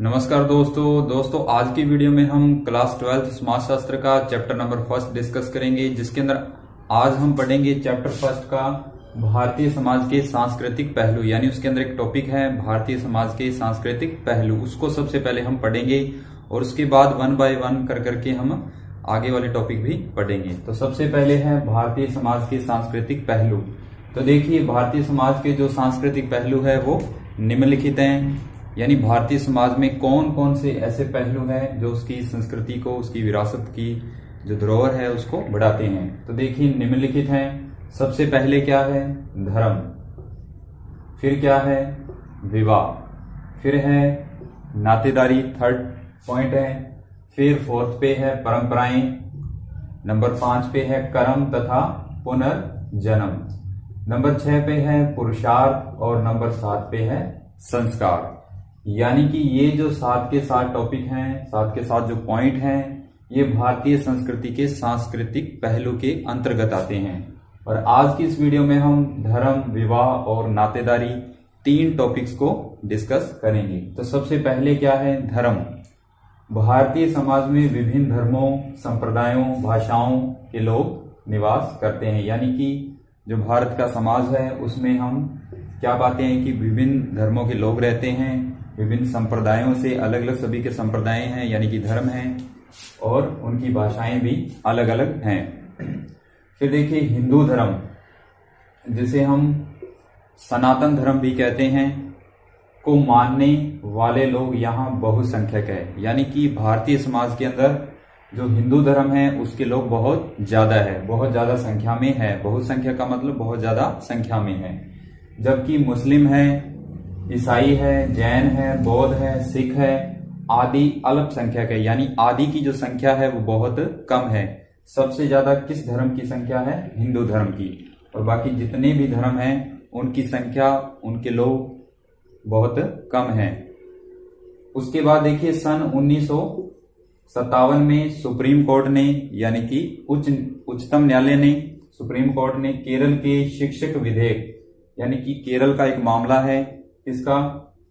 नमस्कार दोस्तों आज की वीडियो में हम क्लास 12 समाजशास्त्र का चैप्टर नंबर 1 डिस्कस करेंगे, जिसके अंदर आज हम पढ़ेंगे चैप्टर 1 का भारतीय समाज के सांस्कृतिक पहलू। यानी उसके अंदर एक टॉपिक है भारतीय समाज के सांस्कृतिक पहलू। उसको सबसे पहले हम पढ़ेंगे और उसके बाद 1 बाय 1 कर करके हम आगे वाले टॉपिक भी पढ़ेंगे। तो सबसे पहले है भारतीय समाज के सांस्कृतिक पहलू। तो देखिए, भारतीय समाज के जो सांस्कृतिक पहलू है वो निम्नलिखित हैं। यानी भारतीय समाज में कौन कौन से ऐसे पहलू हैं जो उसकी संस्कृति को, उसकी विरासत की जो धरोहर है उसको बढ़ाते हैं। तो देखिए, निम्नलिखित हैं। सबसे पहले क्या है? धर्म। फिर क्या है? विवाह। फिर है नातेदारी, थर्ड पॉइंट है। फिर फोर्थ पे है परंपराएं। नंबर 5 पे है कर्म तथा पुनर्जन्म। नंबर 6 पे है पुरुषार्थ और नंबर 7 पे है संस्कार। यानी कि ये जो 7 के 7 टॉपिक हैं, 7 के 7 जो पॉइंट हैं, ये भारतीय संस्कृति के सांस्कृतिक पहलू के अंतर्गत आते हैं। और आज की इस वीडियो में हम धर्म, विवाह और नातेदारी 3 टॉपिक्स को डिस्कस करेंगे। तो सबसे पहले क्या है? धर्म। भारतीय समाज में विभिन्न धर्मों, संप्रदायों, भाषाओं के लोग निवास करते हैं। यानी कि जो भारत का समाज है उसमें हम क्या पाते हैं कि विभिन्न धर्मों के लोग रहते हैं, विभिन्न संप्रदायों से अलग अलग सभी के संप्रदाय हैं, यानी कि धर्म हैं, और उनकी भाषाएं भी अलग अलग हैं। फिर देखिए, हिंदू धर्म, जिसे हम सनातन धर्म भी कहते हैं, को मानने वाले लोग यहाँ बहुसंख्यक है। यानी कि भारतीय समाज के अंदर जो हिंदू धर्म है उसके लोग बहुत ज्यादा है, बहुत ज्यादा संख्या में है। बहुसंख्यक का मतलब बहुत ज्यादा संख्या में है। जबकि मुस्लिम है, ईसाई है, जैन है, बौद्ध है, सिख है, आदि अल्पसंख्यक है। यानी आदि की जो संख्या है वो बहुत कम है। सबसे ज्यादा किस धर्म की संख्या है? हिंदू धर्म की। और बाकी जितने भी धर्म हैं उनकी संख्या, उनके लोग बहुत कम है। उसके बाद देखिए, सन 1957 में सुप्रीम कोर्ट ने, यानी कि उच्चतम न्यायालय ने, सुप्रीम कोर्ट ने केरल के शिक्षक विधेयक, यानी कि केरल का एक मामला है, इसका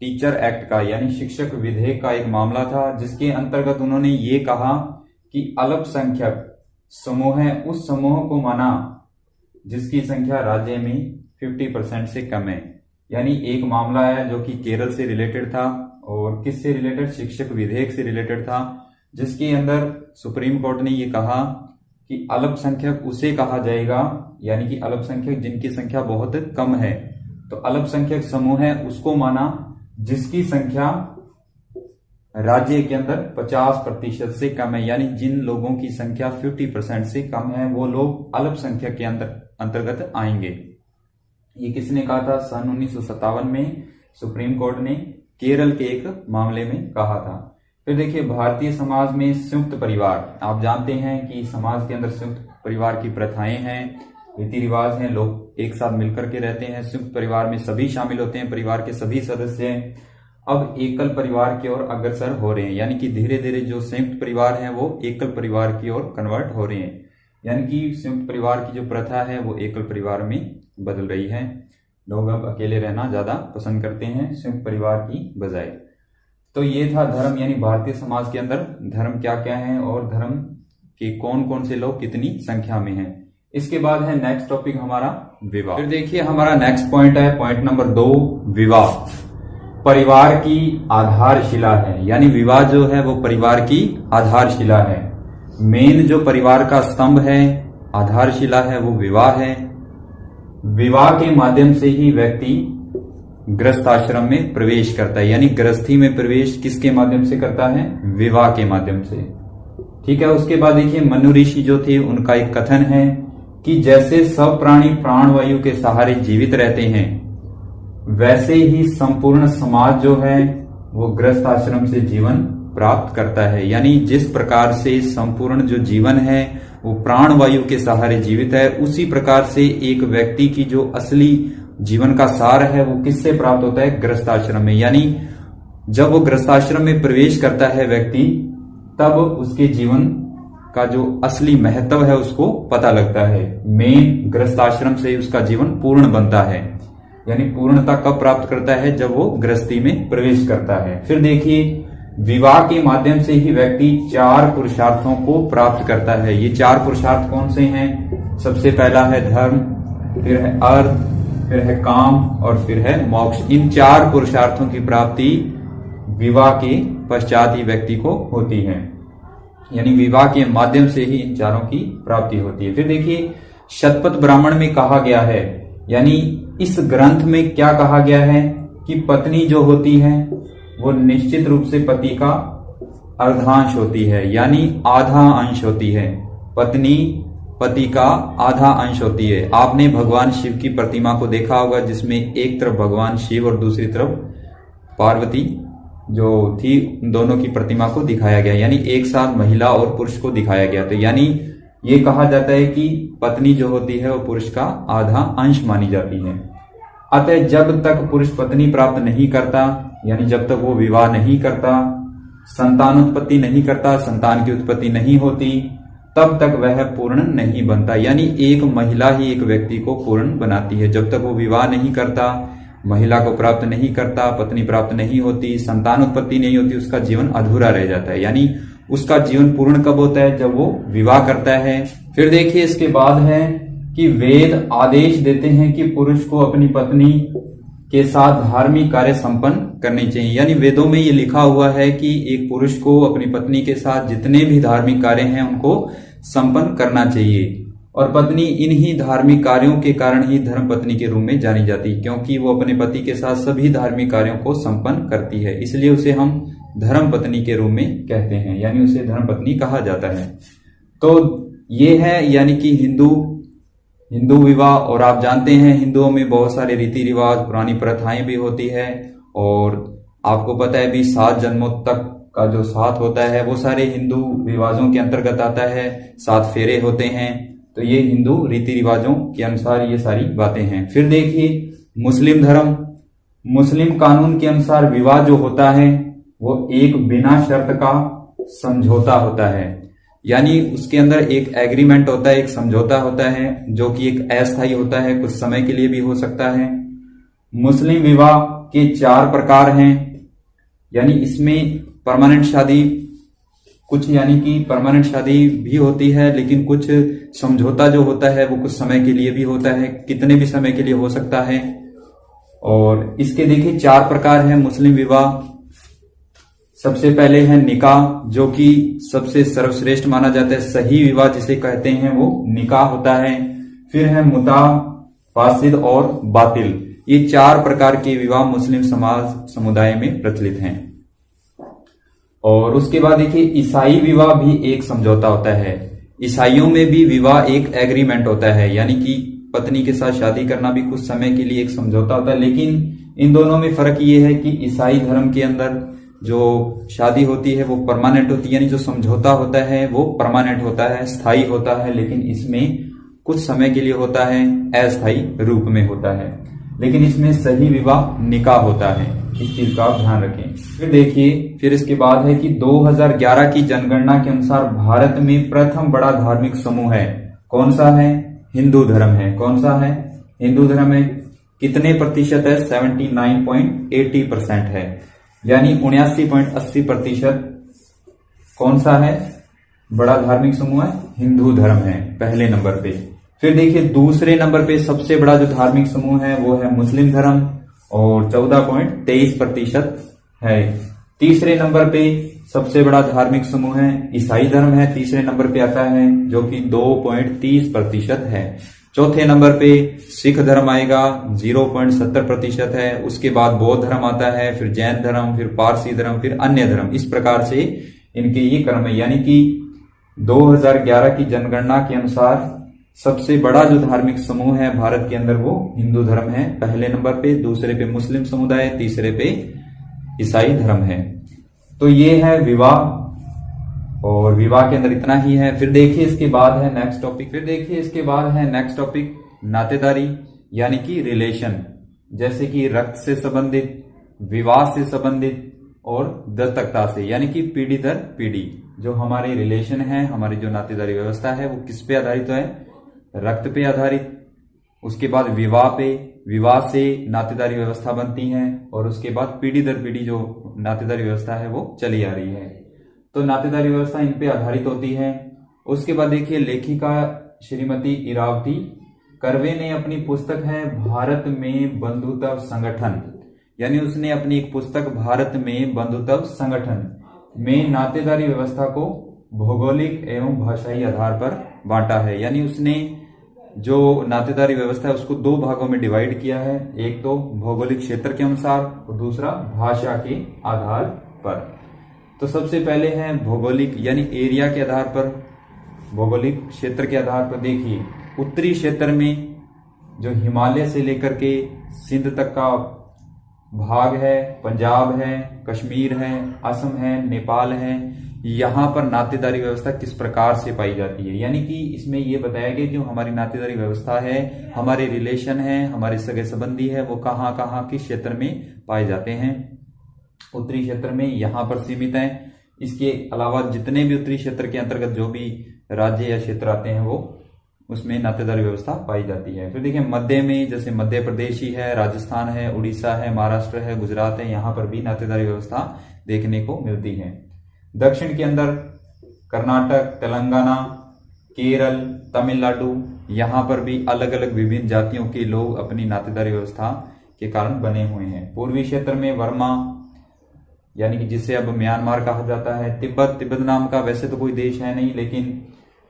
टीचर एक्ट का, यानी शिक्षक विधेयक का एक मामला था, जिसके अंतर्गत उन्होंने ये कहा कि अल्पसंख्यक समूह है उस समूह को माना जिसकी संख्या राज्य में 50% से कम है। यानी एक मामला है जो कि केरल से रिलेटेड था, और किससे रिलेटेड? शिक्षक विधेयक से रिलेटेड था, जिसके अंदर सुप्रीम कोर्ट ने ये कहा कि अल्पसंख्यक उसे कहा जाएगा, यानी कि अल्पसंख्यक जिनकी संख्या बहुत कम है। तो अल्पसंख्यक समूह है उसको माना जिसकी संख्या राज्य के अंदर 50% से कम है। यानी जिन लोगों की संख्या 50% से कम है वो लोग अल्पसंख्यक के अंतर्गत आएंगे। ये किसने कहा था? सन 1957 में सुप्रीम कोर्ट ने केरल के एक मामले में कहा था। फिर देखिए, भारतीय समाज में संयुक्त परिवार, आप जानते हैं कि समाज के अंदर संयुक्त परिवार की प्रथाएं हैं, रीति रिवाज हैं, लोग एक साथ मिलकर के रहते हैं। संयुक्त परिवार में सभी शामिल होते हैं, परिवार के सभी सदस्य। अब एकल परिवार की ओर अग्रसर हो रहे हैं। यानी कि धीरे धीरे जो संयुक्त परिवार हैं वो एकल परिवार की ओर कन्वर्ट हो रहे हैं। यानी कि संयुक्त परिवार की जो प्रथा है वो एकल परिवार में बदल रही है। लोग अब अकेले रहना ज्यादा पसंद करते हैं संयुक्त परिवार की बजाय। तो ये था धर्म, यानी भारतीय समाज के अंदर धर्म क्या क्या है और धर्म के कौन कौन से लोग कितनी संख्या में हैं। इसके बाद है नेक्स्ट टॉपिक हमारा विवाह। फिर देखिए, हमारा नेक्स्ट पॉइंट है पॉइंट नंबर 2, विवाह। परिवार की आधारशिला है। यानी विवाह जो है वो परिवार की आधारशिला है। मेन जो परिवार का स्तंभ है, आधारशिला है, वो विवाह है। विवाह के माध्यम से ही व्यक्ति गृहस्थ आश्रम में प्रवेश करता है। यानी गृहस्थी में प्रवेश किसके माध्यम से करता है? विवाह के माध्यम से। ठीक है। उसके बाद देखिए, मनु ऋषि जो थे उनका एक कथन है कि जैसे सब प्राणी प्राणवायु के सहारे जीवित रहते हैं, वैसे ही संपूर्ण समाज जो है वो गृहस्थ आश्रम से जीवन प्राप्त करता है। यानी जिस प्रकार से संपूर्ण जो जीवन है वो प्राणवायु के सहारे जीवित है, उसी प्रकार से एक व्यक्ति की जो असली जीवन का सार है वो किससे प्राप्त होता है? गृहस्थ आश्रम में। यानी जब वो गृहस्थ आश्रम में प्रवेश करता है व्यक्ति, तब उसके जीवन का जो असली महत्व है उसको पता लगता है। मेन गृहस्थ आश्रम से उसका जीवन पूर्ण बनता है। यानी पूर्णता कब प्राप्त करता है? जब वो गृहस्थी में प्रवेश करता है। फिर देखिए, विवाह के माध्यम से ही व्यक्ति 4 पुरुषार्थों को प्राप्त करता है। ये 4 पुरुषार्थ कौन से हैं? सबसे पहला है धर्म, फिर है अर्थ, फिर है काम और फिर है मोक्ष। इन 4 पुरुषार्थों की प्राप्ति विवाह के पश्चात ही व्यक्ति को होती है, यानी विवाह के माध्यम से ही इन चारों की प्राप्ति होती है। फिर देखिए शतपथ ब्राह्मण में कहा गया है, यानी इस ग्रंथ में क्या कहा गया है कि पत्नी जो होती है वो निश्चित रूप से पति का अर्धांश होती है, यानी आधा अंश होती है। पत्नी पति का आधा अंश होती है। आपने भगवान शिव की प्रतिमा को देखा होगा जिसमें एक तरफ भगवान शिव और दूसरी तरफ पार्वती जो थी, दोनों की प्रतिमा को दिखाया गया, यानी एक साथ महिला और पुरुष को दिखाया गया। तो यानी ये कहा जाता है कि पत्नी जो होती है वो पुरुष का आधा अंश मानी जाती है। अतः जब तक पुरुष पत्नी प्राप्त नहीं करता, यानी जब तक वो विवाह नहीं करता, संतान उत्पत्ति नहीं करता, संतान की उत्पत्ति नहीं होती, तब तक वह पूर्ण नहीं बनता। यानी एक महिला ही एक व्यक्ति को पूर्ण बनाती है। जब तक वो विवाह नहीं करता, महिला को प्राप्त नहीं करता, पत्नी प्राप्त नहीं होती, संतान उत्पत्ति नहीं होती, उसका जीवन अधूरा रह जाता है। यानी उसका जीवन पूर्ण कब होता है? जब वो विवाह करता है। फिर देखिए इसके बाद है कि वेद आदेश देते हैं कि पुरुष को अपनी पत्नी के साथ धार्मिक कार्य संपन्न करने चाहिए। यानी वेदों में ये लिखा हुआ है कि एक पुरुष को अपनी पत्नी के साथ जितने भी धार्मिक कार्य हैं उनको संपन्न करना चाहिए। और पत्नी इन्हीं धार्मिक कार्यों के कारण ही धर्म पत्नी के रूप में जानी जाती है, क्योंकि वो अपने पति के साथ सभी धार्मिक कार्यों को संपन्न करती है। इसलिए उसे हम धर्म पत्नी के रूप में कहते हैं, यानी उसे धर्म पत्नी कहा जाता है। तो ये है यानी कि हिंदू विवाह। और आप जानते हैं हिंदुओं में बहुत सारे रीति रिवाज, पुरानी प्रथाएं भी होती है। और आपको पता है भी 7 जन्मों तक का जो साथ होता है वो सारे हिंदू रिवाजों के अंतर्गत आता है। 7 फेरे होते हैं। तो ये हिंदू रीति रिवाजों के अनुसार ये सारी बातें हैं। फिर देखिए मुस्लिम धर्म, मुस्लिम कानून के अनुसार विवाह जो होता है वो एक बिना शर्त का समझौता होता है, यानी उसके अंदर एक एग्रीमेंट होता है, एक समझौता होता है जो कि एक अस्थायी होता है, कुछ समय के लिए भी हो सकता है। मुस्लिम विवाह के 4 प्रकार हैं, यानी इसमें परमानेंट शादी कुछ, यानी कि परमानेंट शादी भी होती है, लेकिन कुछ समझौता जो होता है वो कुछ समय के लिए भी होता है, कितने भी समय के लिए हो सकता है। और इसके देखिए 4 प्रकार है मुस्लिम विवाह। सबसे पहले है निकाह, जो कि सबसे सर्वश्रेष्ठ माना जाता है। सही विवाह जिसे कहते हैं वो निकाह होता है। फिर है मुता, फासिद और बातिल। ये 4 प्रकार के विवाह मुस्लिम समुदाय में प्रचलित हैं। और उसके बाद देखिए ईसाई विवाह भी एक समझौता होता है। ईसाइयों में भी विवाह एक एग्रीमेंट होता है, यानी कि पत्नी के साथ शादी करना भी कुछ समय के लिए एक समझौता होता है। लेकिन इन दोनों में फर्क ये है कि ईसाई धर्म के अंदर जो शादी होती है वो परमानेंट होती है, यानी जो समझौता होता है वो परमानेंट होता है, स्थायी होता है। लेकिन इसमें कुछ समय के लिए होता है, अस्थायी रूप में होता है। लेकिन इसमें सही विवाह निकाह होता है, इस चीज का आप ध्यान रखें। फिर देखिए फिर इसके बाद है कि 2011 की जनगणना के अनुसार भारत में प्रथम बड़ा धार्मिक समूह है। कौन सा है? हिंदू धर्म है। कौन सा है? हिंदू धर्म है। कितने प्रतिशत है? 79.80% है, यानी 79.80% कौन सा है? बड़ा धार्मिक समूह है, हिंदू धर्म है पहले नंबर पे। फिर देखिए दूसरे नंबर पे सबसे बड़ा जो धार्मिक समूह है वो है मुस्लिम धर्म और 14.23% है। तीसरे नंबर पे सबसे बड़ा धार्मिक समूह है ईसाई धर्म है, तीसरे नंबर पे आता है जो कि 2.30% है। चौथे नंबर पे सिख धर्म आएगा, 0.70% है। उसके बाद बौद्ध धर्म आता है, फिर जैन धर्म, फिर पारसी धर्म, फिर अन्य धर्म। इस प्रकार से इनके ये क्रम है, यानी कि 2011 की जनगणना के अनुसार सबसे बड़ा जो धार्मिक समूह है भारत के अंदर वो हिंदू धर्म है पहले नंबर पे, दूसरे पे मुस्लिम समुदाय, तीसरे पे ईसाई धर्म है। तो ये है विवाह, और विवाह के अंदर इतना ही है। फिर देखिए इसके बाद है नेक्स्ट टॉपिक नातेदारी, यानी कि रिलेशन, जैसे कि रक्त से संबंधित, विवाह से संबंधित और दत्तकता से, यानी कि पीढ़ी दर पीढ़ी जो हमारे रिलेशन है, हमारी जो नातेदारी व्यवस्था है वो किस पे आधारित है? रक्त पे आधारित, उसके बाद विवाह से नातेदारी व्यवस्था बनती है, और उसके बाद पीढ़ी दर पीढ़ी जो नातेदारी व्यवस्था है वो चली आ रही है। तो नातेदारी व्यवस्था इन पे आधारित होती है। उसके बाद देखिए, लेखिका श्रीमती इरावती कर्वे ने अपनी पुस्तक है भारत में बंधुत्व संगठन, यानी उसने अपनी एक पुस्तक भारत में बंधुत्व संगठन में नातेदारी व्यवस्था को भौगोलिक एवं भाषाई आधार पर बांटा है। यानी उसने जो नातेदारी व्यवस्था है उसको दो भागों में डिवाइड किया है, एक तो भौगोलिक क्षेत्र के अनुसार और दूसरा भाषा के आधार पर। तो सबसे पहले है भौगोलिक यानी एरिया के आधार पर, भौगोलिक क्षेत्र के आधार पर। देखिए, उत्तरी क्षेत्र में जो हिमालय से लेकर के सिंध तक का भाग है, पंजाब है, कश्मीर है, असम है, नेपाल है, यहाँ पर नातेदारी व्यवस्था किस प्रकार से पाई जाती है। यानी कि इसमें यह बताया गया कि जो हमारी नातेदारी व्यवस्था है, हमारे रिलेशन है, हमारे सगे संबंधी है, वो कहाँ कहाँ किस क्षेत्र में पाए जाते हैं। उत्तरी क्षेत्र में यहाँ पर सीमित है। इसके अलावा जितने भी उत्तरी क्षेत्र के अंतर्गत जो भी राज्य या क्षेत्र आते हैं वो उसमें नातेदारी व्यवस्था पाई जाती है। फिर देखिए, मध्य में जैसे मध्य प्रदेश ही है, राजस्थान है, उड़ीसा है, महाराष्ट्र है, गुजरात है, यहाँ पर भी नातेदारी व्यवस्था देखने को मिलती है। दक्षिण के अंदर कर्नाटक, तेलंगाना, केरल, तमिलनाडु, यहाँ पर भी अलग अलग विभिन्न जातियों के लोग अपनी नातेदारी व्यवस्था के कारण बने हुए हैं। पूर्वी क्षेत्र में वर्मा, यानी कि जिसे अब म्यांमार कहा जाता है, तिब्बत नाम का वैसे तो कोई देश है नहीं, लेकिन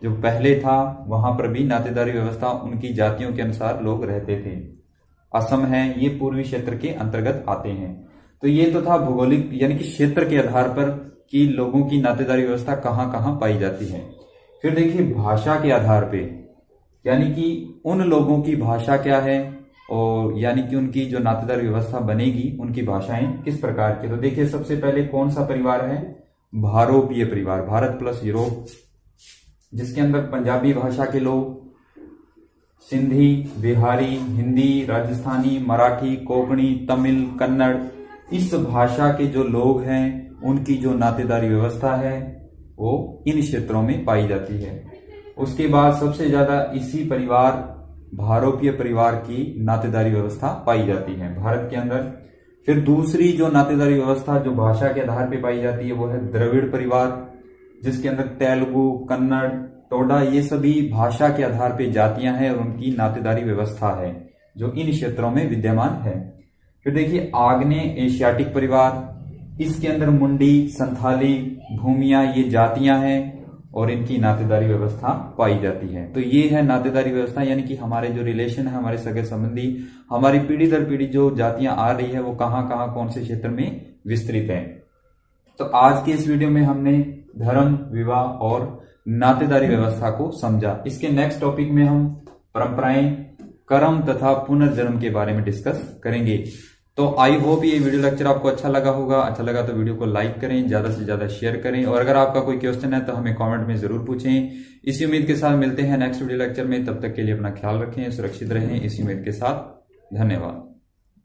जो पहले था वहां पर भी नातेदारी व्यवस्था उनकी जातियों के अनुसार लोग रहते थे। असम है, ये पूर्वी क्षेत्र के अंतर्गत आते हैं। तो ये तो था भौगोलिक यानी कि क्षेत्र के आधार पर कि लोगों की नातेदारी व्यवस्था कहाँ कहाँ पाई जाती है। फिर देखिए, भाषा के आधार पे, यानी कि उन लोगों की भाषा क्या है और यानी कि उनकी जो नातेदारी व्यवस्था बनेगी उनकी भाषाएं किस प्रकार की। तो देखिए, सबसे पहले कौन सा परिवार है, भारोपीय परिवार, भारत प्लस यूरोप, जिसके अंदर पंजाबी भाषा के लोग, सिंधी, बिहारी, हिंदी, राजस्थानी, मराठी, कोंकणी, तमिल, कन्नड़, इस भाषा के जो लोग हैं उनकी जो नातेदारी व्यवस्था है वो इन क्षेत्रों में पाई जाती है। उसके बाद सबसे ज्यादा इसी परिवार भारोपीय परिवार की नातेदारी व्यवस्था पाई जाती है भारत के अंदर। फिर दूसरी जो नातेदारी व्यवस्था जो भाषा के आधार पर पाई जाती है वो है द्रविड़ परिवार, जिसके अंदर तेलुगु, कन्नड़, टोडा, ये सभी भाषा के आधार पर जातियां हैं और उनकी नातेदारी व्यवस्था है जो इन क्षेत्रों में विद्यमान है। फिर देखिए, आग्नेय एशियाटिक परिवार, इसके अंदर मुंडी, संथाली, भूमिया, ये जातियां हैं और इनकी नातेदारी व्यवस्था पाई जाती है। तो ये है नातेदारी व्यवस्था, यानी कि हमारे जो रिलेशन है, हमारे सगे संबंधी, हमारी पीढ़ी दर पीढ़ी जो जातियां आ रही है वो कहाँ कहाँ कौन से क्षेत्र में विस्तृत है। तो आज के इस वीडियो में हमने धर्म, विवाह और नातेदारी व्यवस्था को समझा। इसके नेक्स्ट टॉपिक में हम परंपराएं, कर्म तथा पुनर्जन्म के बारे में डिस्कस करेंगे। तो आई होप ये वीडियो लेक्चर आपको अच्छा लगा होगा। अच्छा लगा तो वीडियो को लाइक करें, ज्यादा से ज्यादा शेयर करें, और अगर आपका कोई क्वेश्चन है तो हमें कमेंट में जरूर पूछें। इसी उम्मीद के साथ मिलते हैं नेक्स्ट वीडियो लेक्चर में। तब तक के लिए अपना ख्याल रखें, सुरक्षित रहें, इसी उम्मीद के साथ धन्यवाद।